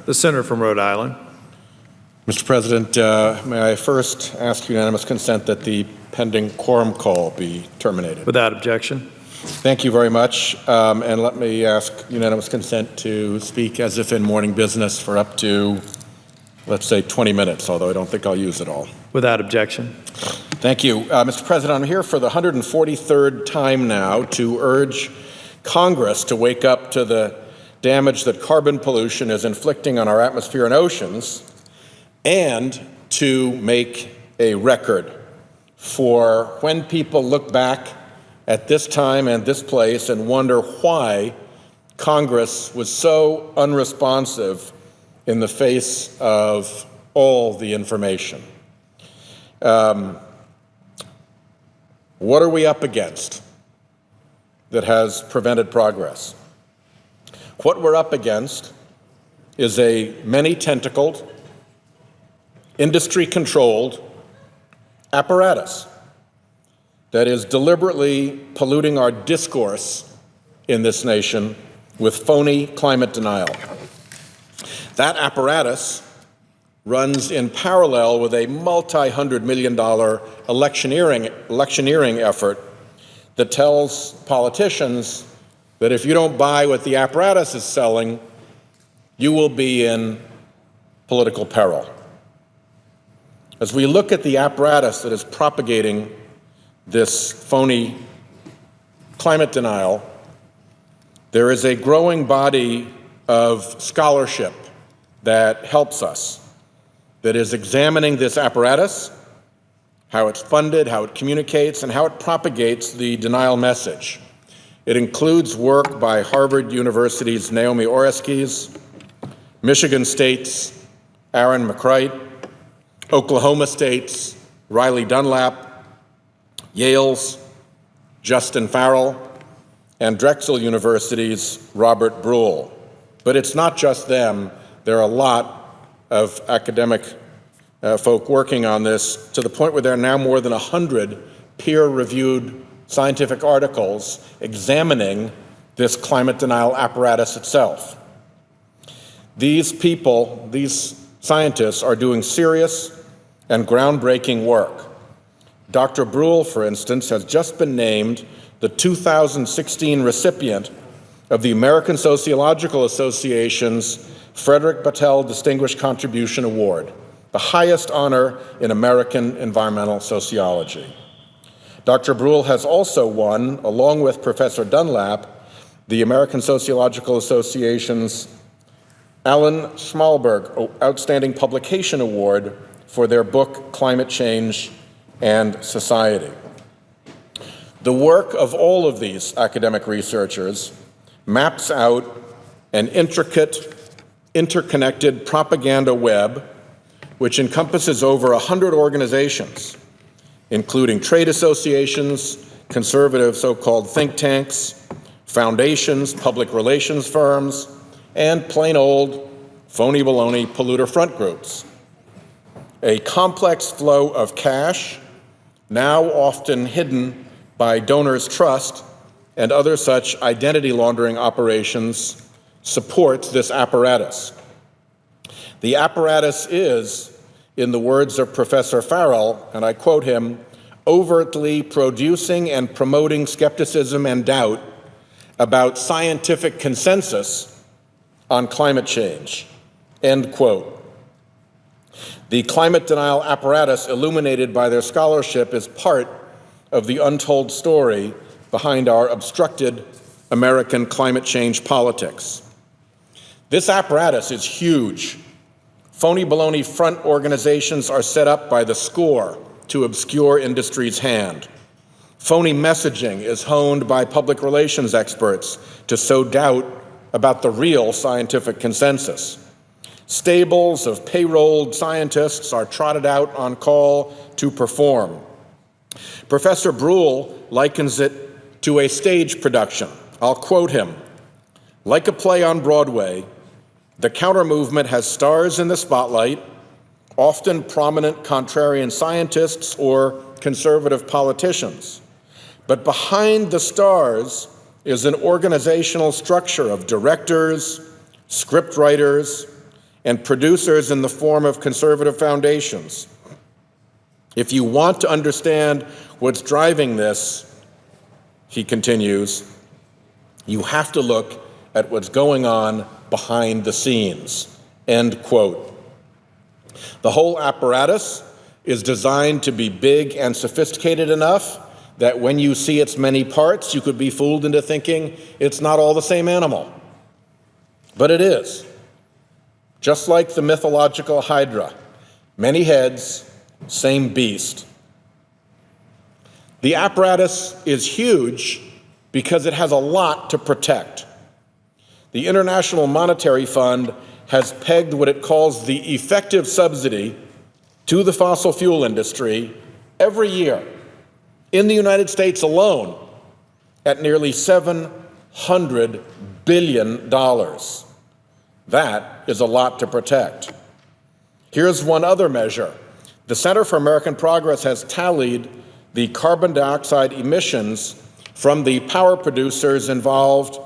The senator from Rhode Island. Mr. President, may I first ask unanimous consent that the pending quorum call be terminated? Without objection. Thank you very much. And let me ask unanimous consent to speak as if in morning business for up to, let's say, 20 minutes, although I don't think I'll use it all. Without objection. Thank you. Mr. President, I'm here for the 143rd time now to urge Congress to wake up to the damage that carbon pollution is inflicting on our atmosphere and oceans, and to make a record for when people look back at this time and this place and wonder why Congress was so unresponsive in the face of all the information. What are we up against that has prevented progress? What we're up against is a many-tentacled, industry-controlled apparatus that is deliberately polluting our discourse in this nation with phony climate denial. That apparatus runs in parallel with a multi-hundred-million-dollar electioneering effort that tells politicians that if you don't buy what the apparatus is selling, you will be in political peril. As we look at the apparatus that is propagating this phony climate denial, there is a growing body of scholarship that helps us, that is examining this apparatus, how it's funded, how it communicates, and how it propagates the denial message. It includes work by Harvard University's Naomi Oreskes, Michigan State's Aaron McCright, Oklahoma State's Riley Dunlap, Yale's Justin Farrell, and Drexel University's Robert Bruhl. But it's not just them. There are a lot of academic folk working on this, to the point where there are now more than 100 peer-reviewed scientific articles examining this climate denial apparatus itself. These people, these scientists, are doing serious and groundbreaking work. Dr. Bruhl, for instance, has just been named the 2016 recipient of the American Sociological Association's Frederick Battelle Distinguished Contribution Award, the highest honor in American environmental sociology. Dr. Bruhl has also won, along with Professor Dunlap, the American Sociological Association's Alan Schmalberg Outstanding Publication Award for their book, Climate Change and Society. The work of all of these academic researchers maps out an intricate, interconnected propaganda web which encompasses over 100 organizations, including trade associations, conservative so-called think tanks, foundations, public relations firms, and plain old phony baloney polluter front groups. A complex flow of cash, now often hidden by donors' trust and other such identity laundering operations, supports this apparatus. The apparatus is, in the words of Professor Farrell, and I quote him, overtly producing and promoting skepticism and doubt about scientific consensus on climate change, end quote. The climate denial apparatus illuminated by their scholarship is part of the untold story behind our obstructed American climate change politics. This apparatus is huge. Phony baloney front organizations are set up by the score to obscure industry's hand. Phony messaging is honed by public relations experts to sow doubt about the real scientific consensus. Stables of payrolled scientists are trotted out on call to perform. Professor Bruhl likens it to a stage production. I'll quote him, "Like a play on Broadway, the counter-movement has stars in the spotlight, often prominent contrarian scientists or conservative politicians. But behind the stars is an organizational structure of directors, scriptwriters, and producers in the form of conservative foundations. If you want to understand what's driving this, he continues, you have to look at what's going on behind the scenes. End quote. The whole apparatus is designed to be big and sophisticated enough that when you see its many parts, you could be fooled into thinking it's not all the same animal. But it is. Just like the mythological Hydra, many heads, same beast. The apparatus is huge because it has a lot to protect. The International Monetary Fund has pegged what it calls the effective subsidy to the fossil fuel industry every year in the United States alone at nearly $700 billion. That is a lot to protect. Here's one other measure. The Center for American Progress has tallied the carbon dioxide emissions from the power producers involved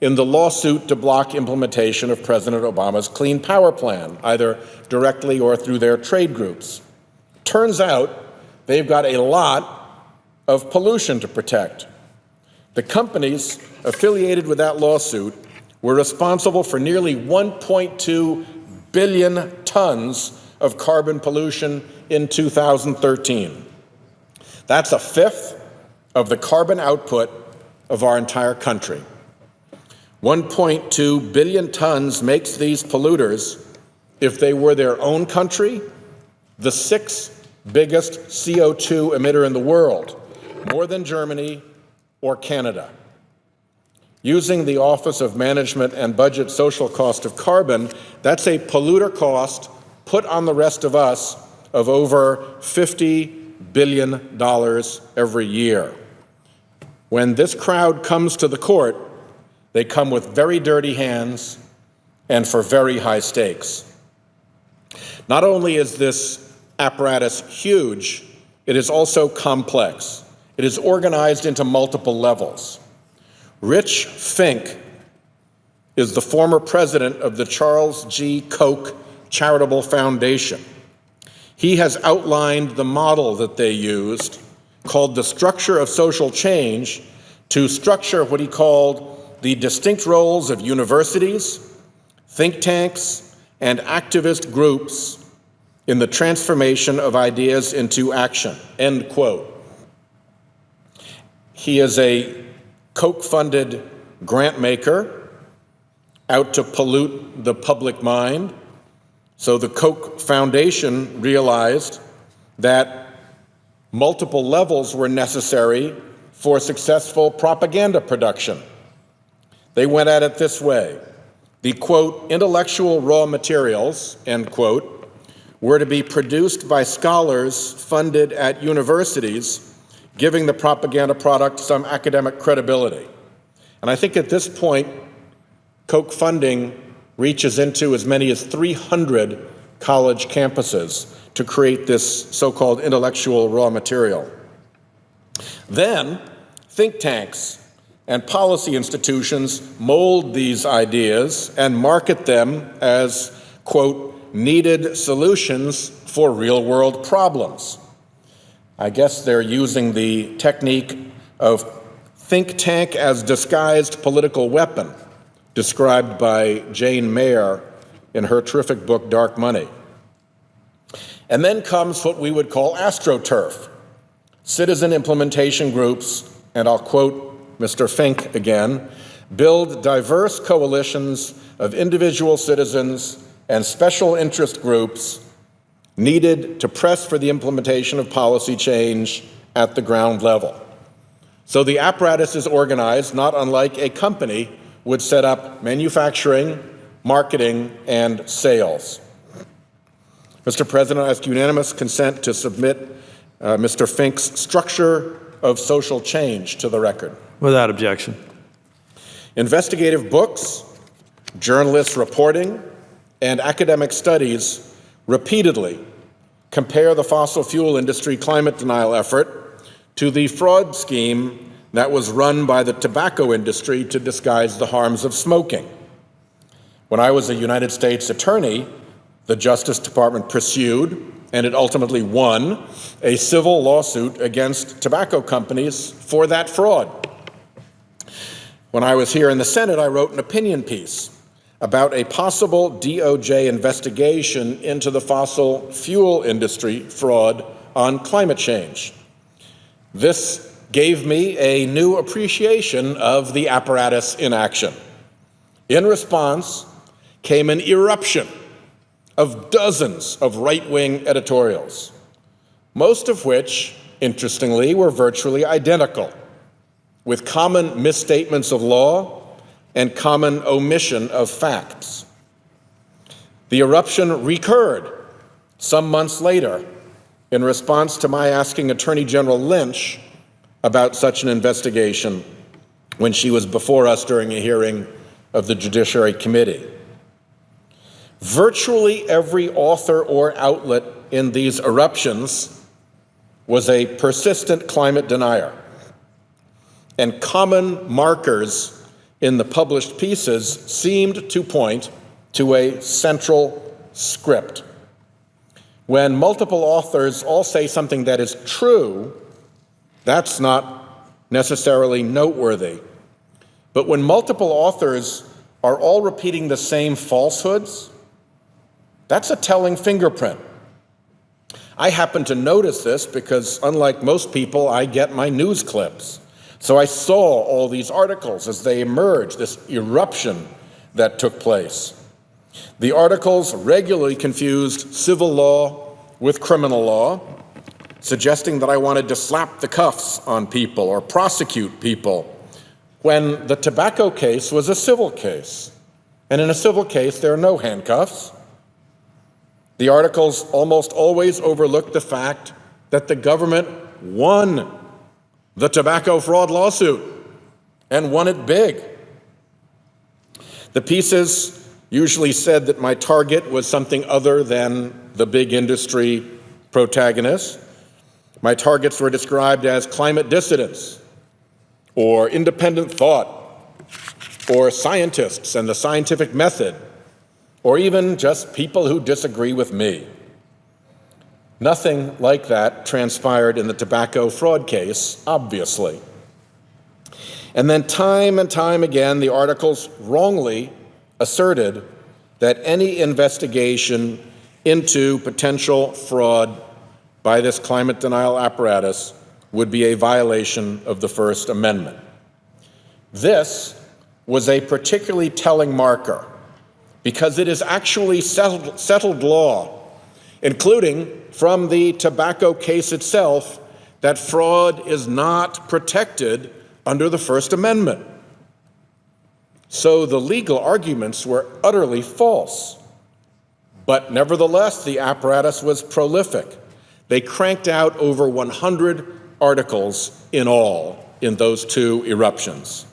in the lawsuit to block implementation of President Obama's Clean Power Plan, either directly or through their trade groups. Turns out they've got a lot of pollution to protect. The companies affiliated with that lawsuit were responsible for nearly 1.2 billion tons of carbon pollution in 2013. That's a fifth of the carbon output of our entire country. 1.2 billion tons makes these polluters, if they were their own country, the sixth biggest CO2 emitter in the world, more than Germany or Canada. Using the Office of Management and Budget social cost of carbon, that's a polluter cost put on the rest of us of over $50 billion every year. When this crowd comes to the court, they come with very dirty hands and for very high stakes. Not only is this apparatus huge, it is also complex. It is organized into multiple levels. Rich Fink is the former president of the Charles G. Koch Charitable Foundation. He has outlined the model that they used, called the structure of social change, to structure what he called the distinct roles of universities, think tanks, and activist groups in the transformation of ideas into action, end quote. He is a Koch-funded grant maker out to pollute the public mind. So the Koch Foundation realized that multiple levels were necessary for successful propaganda production. They went at it this way. The, quote, intellectual raw materials, end quote, were to be produced by scholars funded at universities, giving the propaganda product some academic credibility. And I think at this point, Koch funding reaches into as many as 300 college campuses to create this so-called intellectual raw material. Then, think tanks and policy institutions mold these ideas and market them as, quote, needed solutions for real-world problems. I guess they're using the technique of think tank as disguised political weapon, described by Jane Mayer in her terrific book, Dark Money. And then comes what we would call astroturf, citizen implementation groups, and I'll quote Mr. Fink again, build diverse coalitions of individual citizens and special interest groups needed to press for the implementation of policy change at the ground level. So the apparatus is organized not unlike a company would set up manufacturing, marketing, and sales. Mr. President, I ask unanimous consent to submit Mr. Fink's structure of social change to the record. Without objection. Investigative books, journalists' reporting, and academic studies repeatedly compare the fossil fuel industry climate denial effort to the fraud scheme that was run by the tobacco industry to disguise the harms of smoking. When I was a United States attorney, The Justice Department pursued, and it ultimately won, a civil lawsuit against tobacco companies for that fraud. When I was here in the Senate, I wrote an opinion piece about a possible DOJ investigation into the fossil fuel industry fraud on climate change. This gave me a new appreciation of the apparatus in action. In response came an eruption of dozens of right-wing editorials, most of which, interestingly, were virtually identical, with common misstatements of law and common omission of facts. The eruption recurred some months later in response to my asking Attorney General Lynch about such an investigation when she was before us during a hearing of the Judiciary Committee. Virtually every author or outlet in these eruptions was a persistent climate denier, and common markers in the published pieces seemed to point to a central script. When multiple authors all say something that is true, that's not necessarily noteworthy. But when multiple authors are all repeating the same falsehoods, that's a telling fingerprint. I happen to notice this because, unlike most people, I get my news clips. So I saw all these articles as they emerged, this eruption that took place. The articles regularly confused civil law with criminal law, suggesting that I wanted to slap the cuffs on people or prosecute people, when the tobacco case was a civil case. And in a civil case, there are no handcuffs. The articles almost always overlooked the fact that the government won the tobacco fraud lawsuit and won it big. The pieces usually said that my target was something other than the big industry protagonist. My targets were described as climate dissidents, or independent thought, or scientists and the scientific method, or even just people who disagree with me. Nothing like that transpired in the tobacco fraud case, obviously. And then time and time again, the articles wrongly asserted that any investigation into potential fraud by this climate denial apparatus would be a violation of the First Amendment. This was a particularly telling marker because it is actually settled law, including from the tobacco case itself, that fraud is not protected under the First Amendment. So the legal arguments were utterly false. But nevertheless, the apparatus was prolific. They cranked out over 100 articles in all in those two eruptions.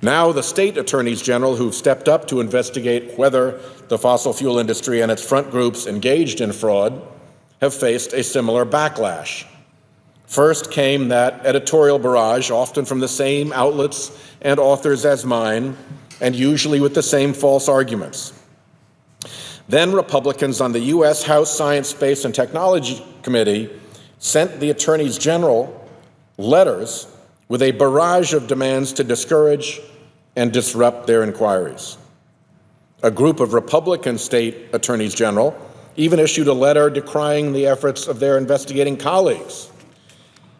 Now the state attorneys general who've stepped up to investigate whether the fossil fuel industry and its front groups engaged in fraud have faced a similar backlash. First came that editorial barrage, often from the same outlets and authors as mine, and usually with the same false arguments. Then Republicans on the U.S. House Science, Space, and Technology Committee sent the attorneys general letters with a barrage of demands to discourage and disrupt their inquiries. A group of Republican state attorneys general even issued a letter decrying the efforts of their investigating colleagues.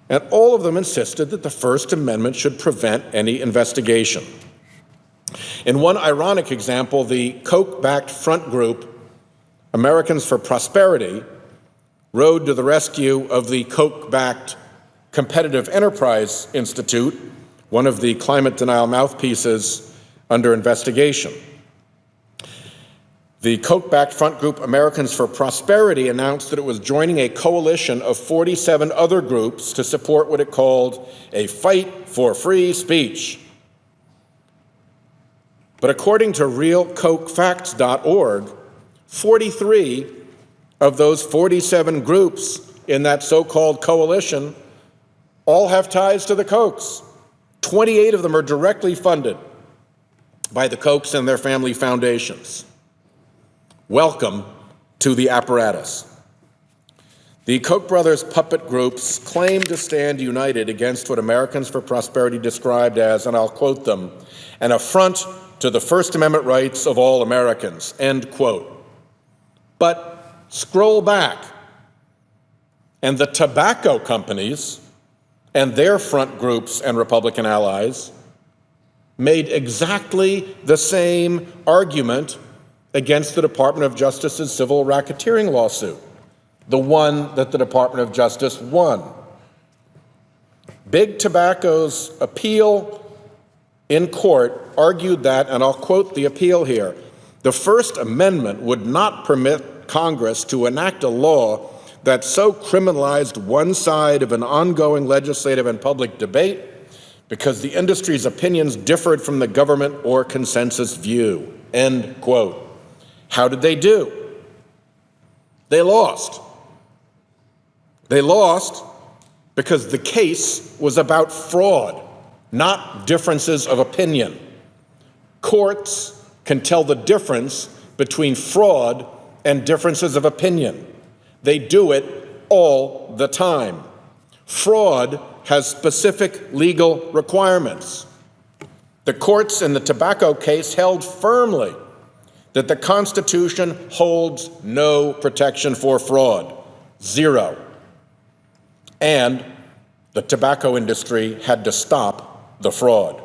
And all of them insisted that the First Amendment should prevent any investigation. In one ironic example, the Koch-backed front group, Americans for Prosperity, rode to the rescue of the Koch-backed Competitive Enterprise Institute, one of the climate denial mouthpieces under investigation. The Koch-backed front group Americans for Prosperity announced that it was joining a coalition of 47 other groups to support what it called a fight for free speech. But according to realkochfacts.org, 43 of those 47 groups in that so-called coalition all have ties to the Kochs. 28 of them are directly funded by the Kochs and their family foundations. Welcome to the apparatus. The Koch brothers puppet groups claim to stand united against what Americans for Prosperity described as, and I'll quote them, an affront to the First Amendment rights of all Americans, end quote. But scroll back, and the tobacco companies and their front groups and Republican allies made exactly the same argument against the Department of Justice's civil racketeering lawsuit, the one that the Department of Justice won. Big Tobacco's appeal in court argued that, and I'll quote the appeal here, the First Amendment would not permit Congress to enact a law that so criminalized one side of an ongoing legislative and public debate because the industry's opinions differed from the government or consensus view, end quote. How did they do? They lost. They lost because the case was about fraud, not differences of opinion. Courts can tell the difference between fraud and differences of opinion. They do it all the time. Fraud has specific legal requirements. The courts in the tobacco case held firmly that the Constitution holds no protection for fraud, zero. And the tobacco industry had to stop the fraud.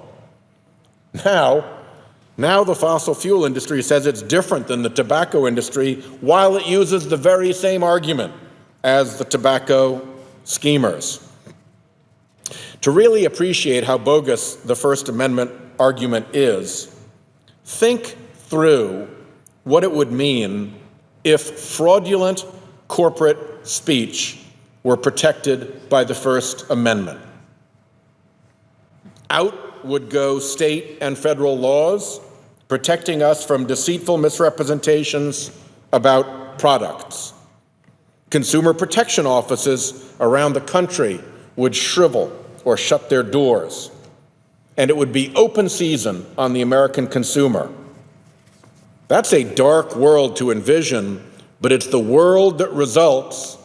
Now the fossil fuel industry says it's different than the tobacco industry while it uses the very same argument as the tobacco schemers. To really appreciate how bogus the First Amendment argument is, think through what it would mean if fraudulent corporate speech were protected by the First Amendment. Out would go state and federal laws protecting us from deceitful misrepresentations about products. Consumer protection offices around the country would shrivel or shut their doors, and it would be open season on the American consumer. That's a dark world to envision, but it's the world that results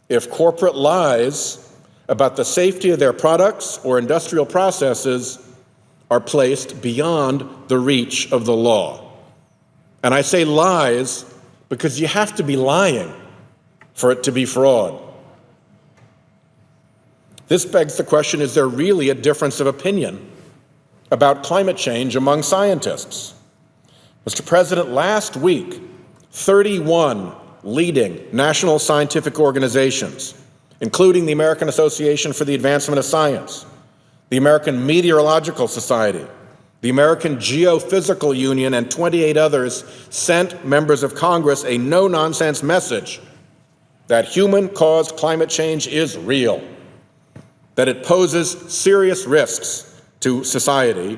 if corporate lies about the safety of their products or industrial processes are placed beyond the reach of the law. And I say lies because you have to be lying for it to be fraud. This begs the question, is there really a difference of opinion about climate change among scientists? Mr. President, last week, 31 leading national scientific organizations, including the American Association for the Advancement of Science, the American Meteorological Society, the American Geophysical Union, and 28 others sent members of Congress a no-nonsense message that human-caused climate change is real, that it poses serious risks to society,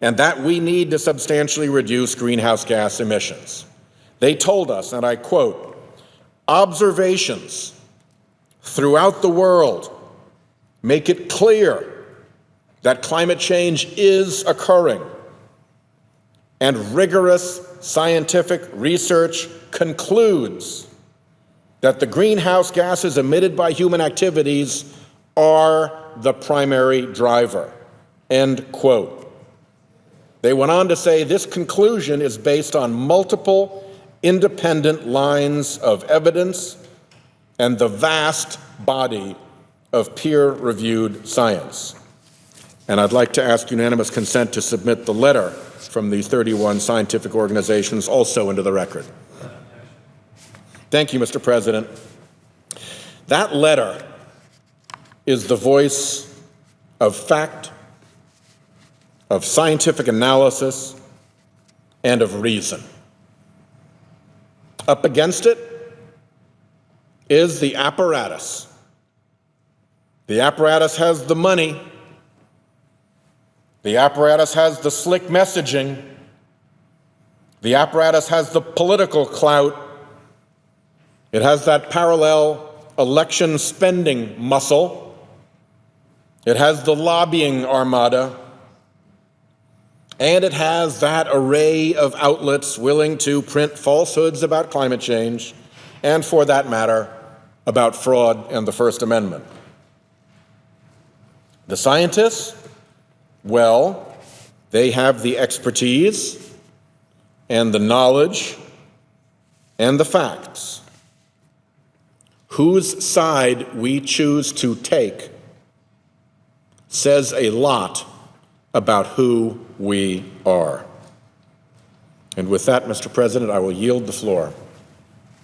and that we need to substantially reduce greenhouse gas emissions. They told us, and I quote, observations throughout the world make it clear that climate change is occurring, and rigorous scientific research concludes that the greenhouse gases emitted by human activities are the primary driver, end quote. They went on to say this conclusion is based on multiple independent lines of evidence and the vast body of peer-reviewed science. And I'd like to ask unanimous consent to submit the letter from these 31 scientific organizations also into the record. Thank you, Mr. President. That letter is the voice of fact, of scientific analysis, and of reason. Up against it is the apparatus. The apparatus has the money. The apparatus has the slick messaging. The apparatus has the political clout. It has that parallel election spending muscle. It has the lobbying armada. And it has that array of outlets willing to print falsehoods about climate change, and for that matter, about fraud and the First Amendment. The scientists, well, they have the expertise and the knowledge and the facts. Whose side we choose to take says a lot about who we are. And with that, Mr. President, I will yield the floor.